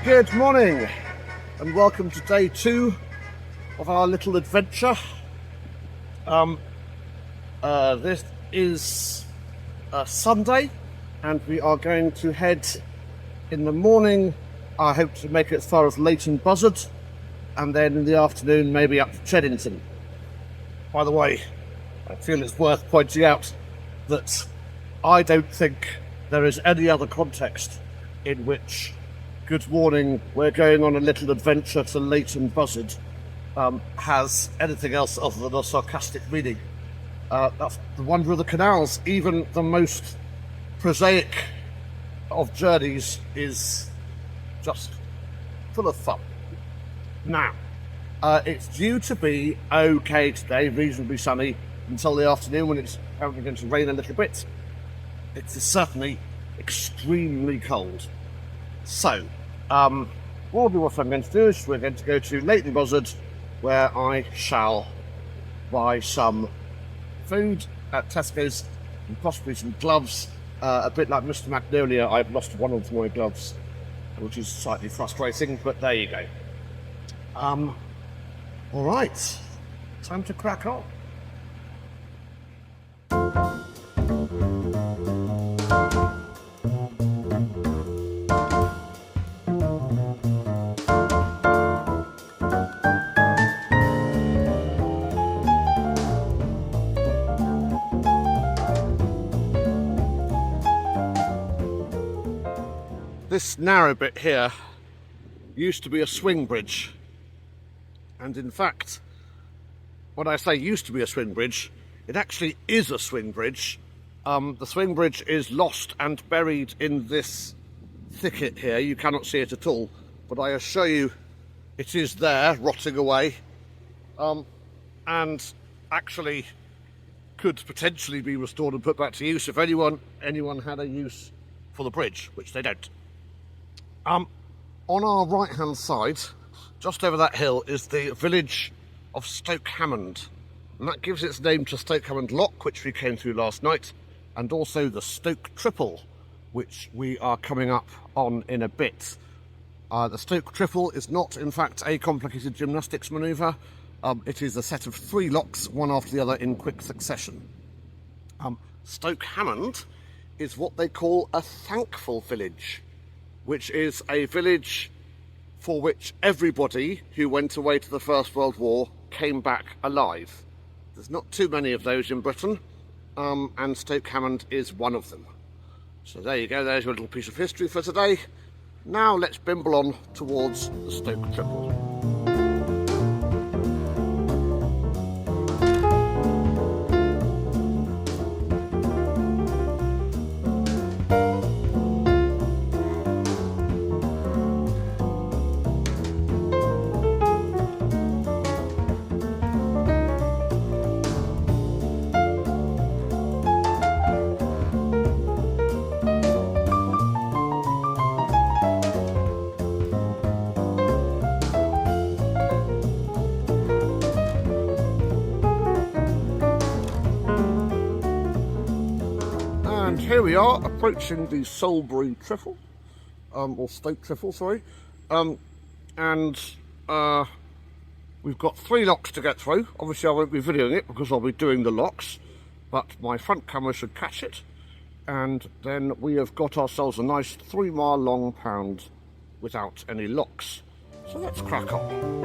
Good morning and welcome to day 2 of our little adventure. This is Sunday and we are going to head in the morning. I hope to make it as far as Leighton Buzzard and then in the afternoon maybe up to Cheddington. By the way, I feel it's worth pointing out that I don't think there is any other context in which "Good morning, we're going on a little adventure to Leighton Buzzard" has anything else other than a sarcastic meaning. That's the wonder of the canals. Even the most prosaic of journeys is just full of fun. Now, it's due to be okay today, reasonably sunny, until the afternoon when it's apparently going to rain a little bit. It is certainly extremely cold. So, what I'm going to do is we're going to go to Leighton Buzzard, where I shall buy some food at Tesco's and possibly some gloves. A bit like Mr. Magnolia, I've lost one of my gloves, which is slightly frustrating, but there you go. All right, time to crack on. This narrow bit here used to be a swing bridge, and in fact, when I say used to be a swing bridge, it actually is a swing bridge. The swing bridge is lost and buried in this thicket here. You cannot see it at all, but I assure you it is there, rotting away, and actually could potentially be restored and put back to use if anyone had a use for the bridge, which they don't. On our right hand side, just over that hill, is the village of Stoke Hammond, and that gives its name to Stoke Hammond Lock, which we came through last night, and also the Stoke Triple, which we are coming up on in a bit. The Stoke Triple is not in fact a complicated gymnastics manoeuvre. It is a set of 3 locks, one after the other in quick succession. Stoke Hammond is what they call a thankful village, which is a village for which everybody who went away to the First World War came back alive. There's not too many of those in Britain, and Stoke Hammond is one of them. So there you go, there's your little piece of history for today. Now let's bimble on towards the Stoke Triple. And here we are, approaching the Solbury Triffle, or Stoke Triffle, sorry. We've got 3 locks to get through. Obviously I won't be videoing it because I'll be doing the locks, but my front camera should catch it. And then we have got ourselves a nice 3-mile long pound without any locks. So let's crack on.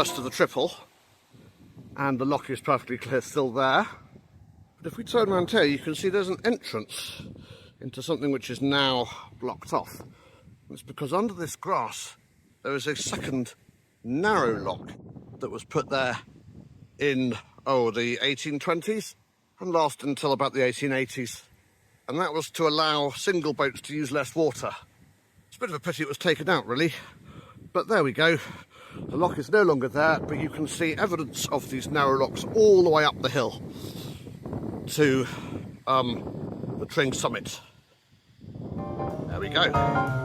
first of the triple, and the lock is perfectly clear still there. But if we turn around here, you can see there's an entrance into something which is now blocked off. It's because under this grass there is a second narrow lock that was put there in, the 1820s and lasted until about the 1880s. And that was to allow single boats to use less water. It's a bit of a pity it was taken out, really. But there we go. The lock is no longer there, but you can see evidence of these narrow locks all the way up the hill to the Tring summit. There we go.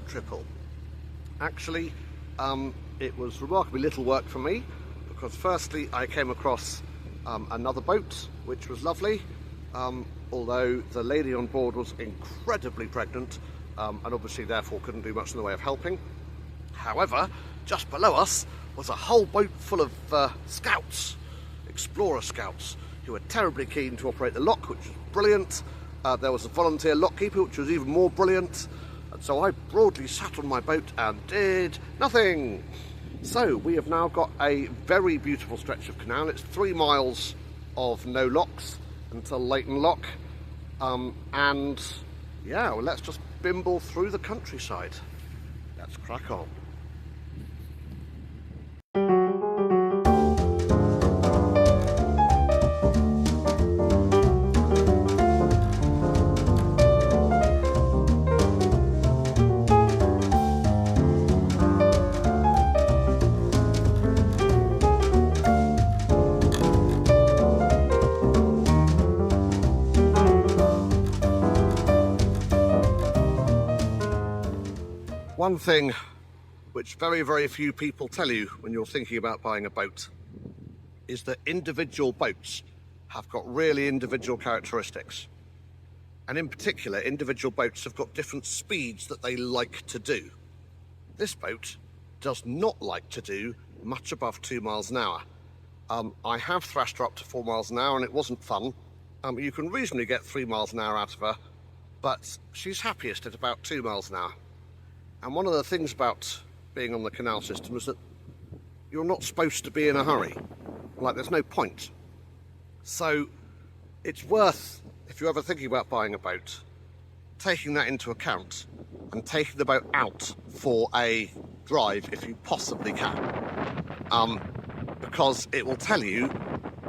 Triple. Actually, it was remarkably little work for me, because firstly I came across another boat which was lovely, although the lady on board was incredibly pregnant and obviously therefore couldn't do much in the way of helping. However, just below us was a whole boat full of scouts, explorer scouts, who were terribly keen to operate the lock, which was brilliant. There was a volunteer lock keeper, which was even more brilliant. And so I broadly sat on my boat and did nothing. So we have now got a very beautiful stretch of canal. It's 3 miles of no locks until Leighton Lock. And yeah, well, let's just bimble through the countryside. Let's crack on. One thing which very, very few people tell you when you're thinking about buying a boat is that individual boats have got really individual characteristics. And in particular, individual boats have got different speeds that they like to do. This boat does not like to do much above 2 miles an hour. I have thrashed her up to 4 miles an hour and it wasn't fun. You can reasonably get 3 miles an hour out of her, but she's happiest at about 2 miles an hour. And one of the things about being on the canal system is that you're not supposed to be in a hurry. Like, there's no point. So it's worth, if you're ever thinking about buying a boat, taking that into account and taking the boat out for a drive if you possibly can. because it will tell you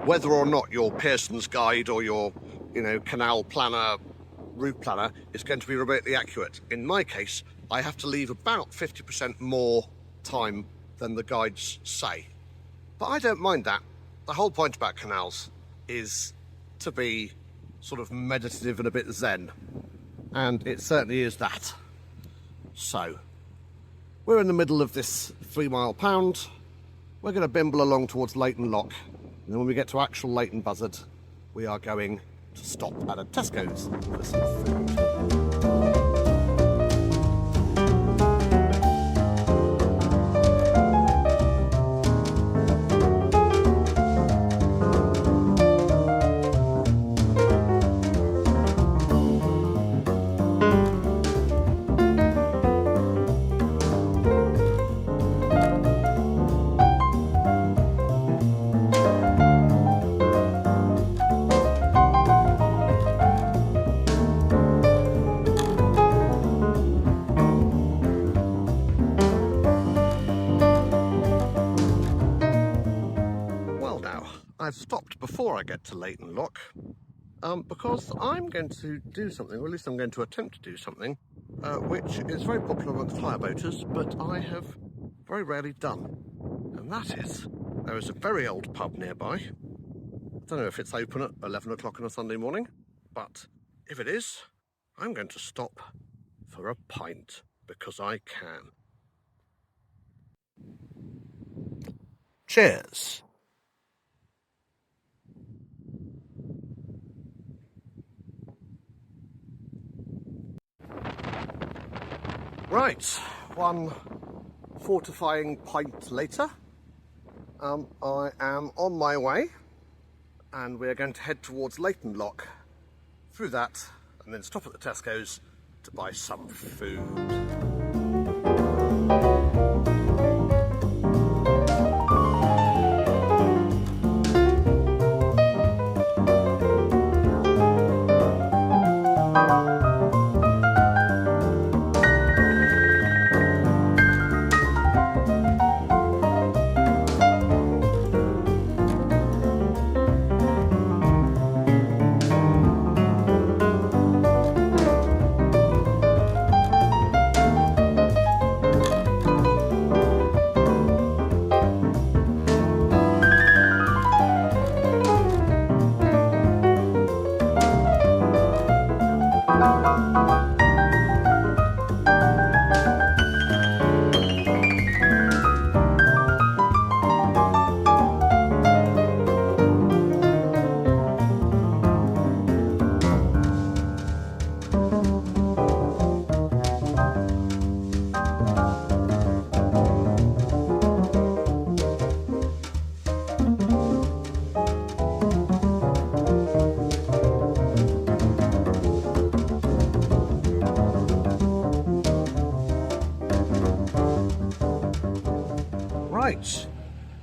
whether or not your Pearson's guide or your, canal planner, route planner is going to be remotely accurate. In my case, I have to leave about 50% more time than the guides say. But I don't mind that. The whole point about canals is to be sort of meditative and a bit zen. And it certainly is that. So, we're in the middle of this 3 mile pound. We're going to bimble along towards Leighton Lock. And then when we get to actual Leighton Buzzard, we are going to stop at a Tesco's for some food. I've stopped before I get to Leighton Lock because I'm going to do something, or at least I'm going to attempt to do something, which is very popular amongst hire boaters, but I have very rarely done. And that is, there is a very old pub nearby. I don't know if it's open at 11 o'clock on a Sunday morning, but if it is, I'm going to stop for a pint because I can. Cheers. Right, one fortifying pint later, I am on my way and we're going to head towards Leighton Lock, through that, and then stop at the Tesco's to buy some food. Right,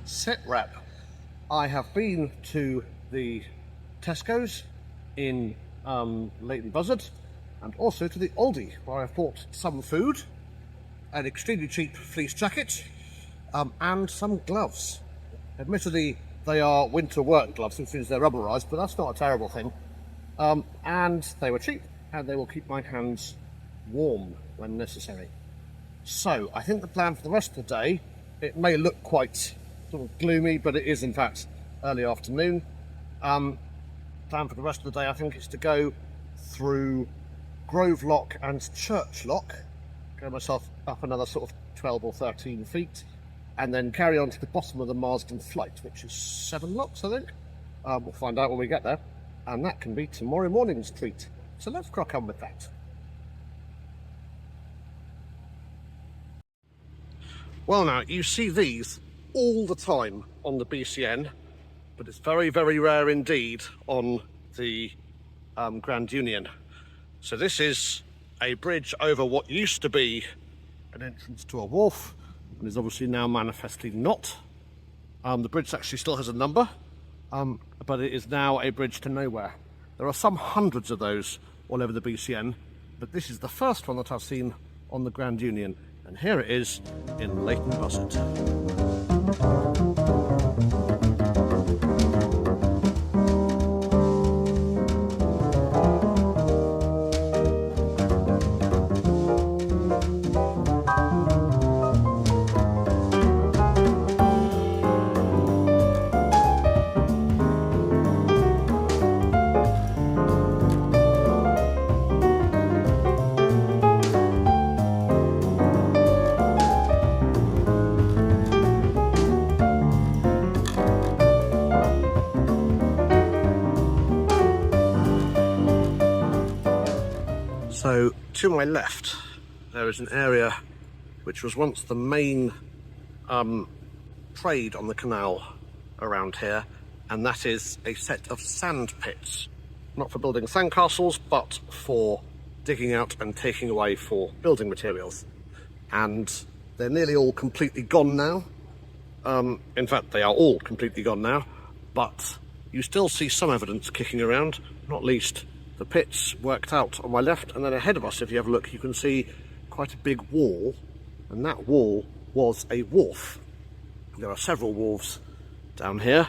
set wrap. I have been to the Tesco's in Leighton Buzzard and also to the Aldi, where I've bought some food, an extremely cheap fleece jacket, and some gloves. Admittedly, they are winter work gloves, which means they're rubberized, but that's not a terrible thing. And they were cheap, and they will keep my hands warm when necessary. So, I think the plan for the rest of the day, it may look quite sort of gloomy, but it is in fact early afternoon. Plan for the rest of the day, I think, is to go through Grove Lock and Church Lock, go myself up another sort of 12 or 13 feet, and then carry on to the bottom of the Marsden Flight, which is 7 locks, I think. We'll find out when we get there, and that can be tomorrow morning's treat. So let's crack on with that. Well now, you see these all the time on the BCN, but it's very, very rare indeed on the Grand Union. So this is a bridge over what used to be an entrance to a wharf, and is obviously now manifestly not. The bridge actually still has a number, but it is now a bridge to nowhere. There are some hundreds of those all over the BCN, but this is the first one that I've seen on the Grand Union. And here it is in Leighton Buzzard. So to my left, there is an area which was once the main trade on the canal around here, and that is a set of sand pits, not for building sandcastles, but for digging out and taking away for building materials. And they're nearly all completely gone now. In fact, they are all completely gone now, but you still see some evidence kicking around, not least the pits worked out on my left, and then ahead of us, if you have a look, you can see quite a big wall, and that wall was a wharf. There are several wharves down here,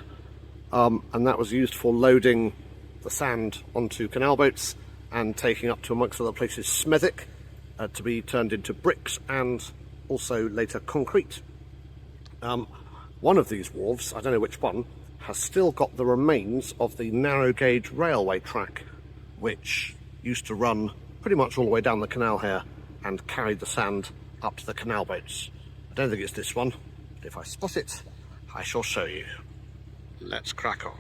and that was used for loading the sand onto canal boats and taking up to, amongst other places, Smethwick, to be turned into bricks and also later concrete. One of these wharves, I don't know which one, has still got the remains of the narrow gauge railway track, which used to run pretty much all the way down the canal here and carried the sand up to the canal boats. I don't think it's this one, but if I spot it, I shall show you. Let's crack on.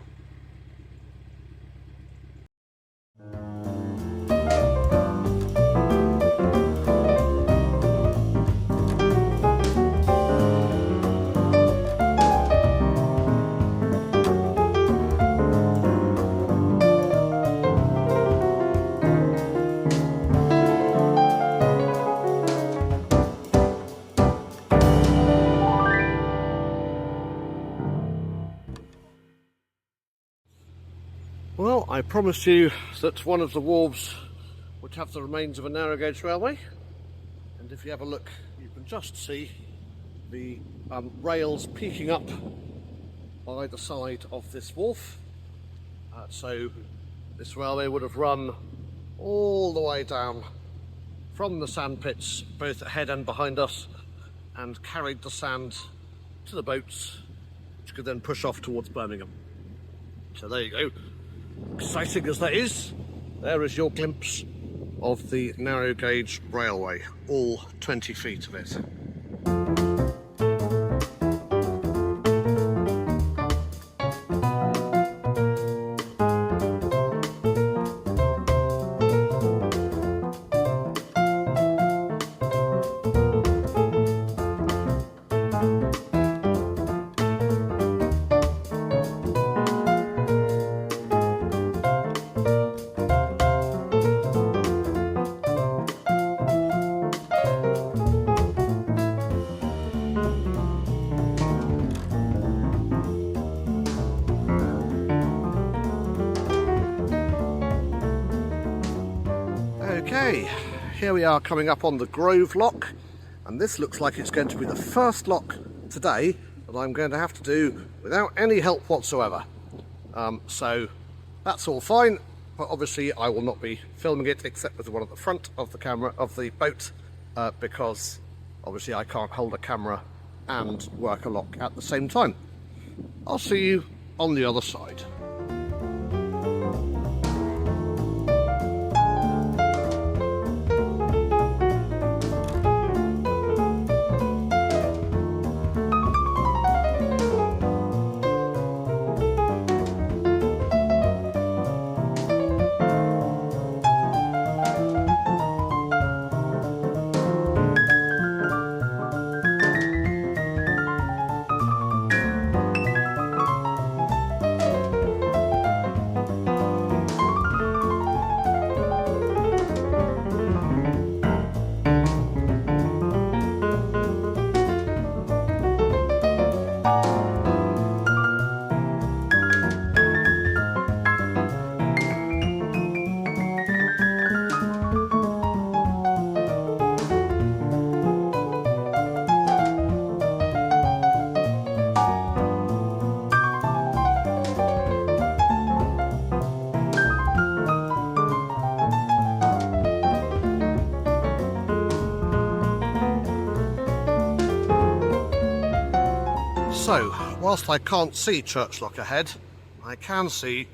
Well, I promised you that one of the wharves would have the remains of a narrow gauge railway, and if you have a look, you can just see the rails peeking up by the side of this wharf. So this railway would have run all the way down from the sand pits, both ahead and behind us, and carried the sand to the boats, which could then push off towards Birmingham. So there you go. Exciting as that is, there is your glimpse of the narrow gauge railway, all 20 feet of it. Okay, here we are coming up on the Grove Lock, and this looks like it's going to be the first lock today that I'm going to have to do without any help whatsoever. So that's all fine, but obviously I will not be filming it except with the one at the front of the camera of the boat, because obviously I can't hold a camera and work a lock at the same time. I'll see you on the other side. So, whilst I can't see Churchlock ahead, I can see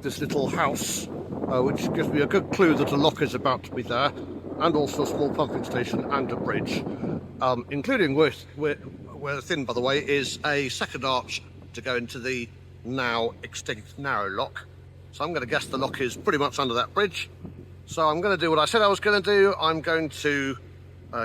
this little house, which gives me a good clue that a lock is about to be there, and also a small pumping station and a bridge, including where it's in, by the way, is a second arch to go into the now extinct narrow lock. So I'm going to guess the lock is pretty much under that bridge. So I'm going to do what I said I was going to do. I'm going to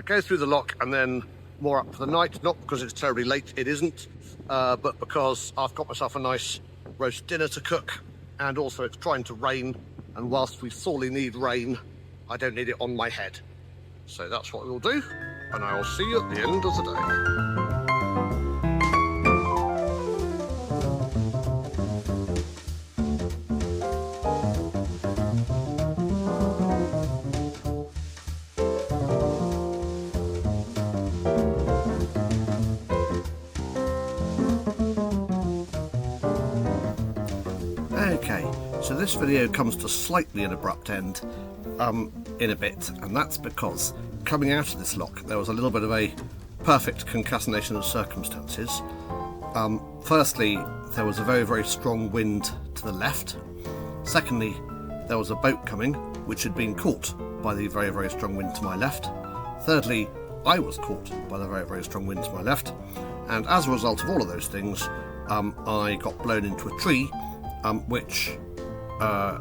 go through the lock and then moor up for the night, not because it's terribly late, it isn't, but because I've got myself a nice roast dinner to cook, and also it's trying to rain, and whilst we sorely need rain, I don't need it on my head. So that's what we'll do, and I will see you at the end of the day. Okay, so this video comes to slightly an abrupt end in a bit, and that's because coming out of this lock there was a little bit of a perfect concatenation of circumstances. Firstly, there was a very, very strong wind to the left. Secondly, there was a boat coming which had been caught by the very, very strong wind to my left. Thirdly, I was caught by the very, very strong wind to my left, and as a result of all of those things, I got blown into a tree, which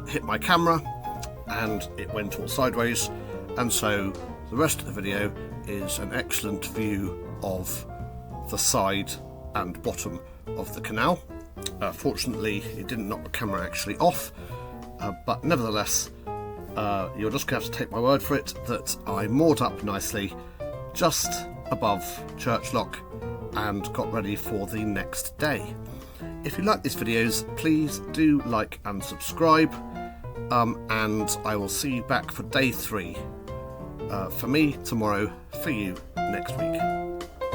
hit my camera and it went all sideways, and so the rest of the video is an excellent view of the side and bottom of the canal. Fortunately, it didn't knock the camera actually off, but nevertheless, you're just going to have to take my word for it that I moored up nicely just above Churchlock and got ready for the next day. If you like these videos, please do like and subscribe, and I will see you back for day 3. For me tomorrow, for you next week.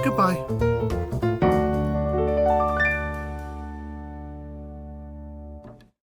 Goodbye.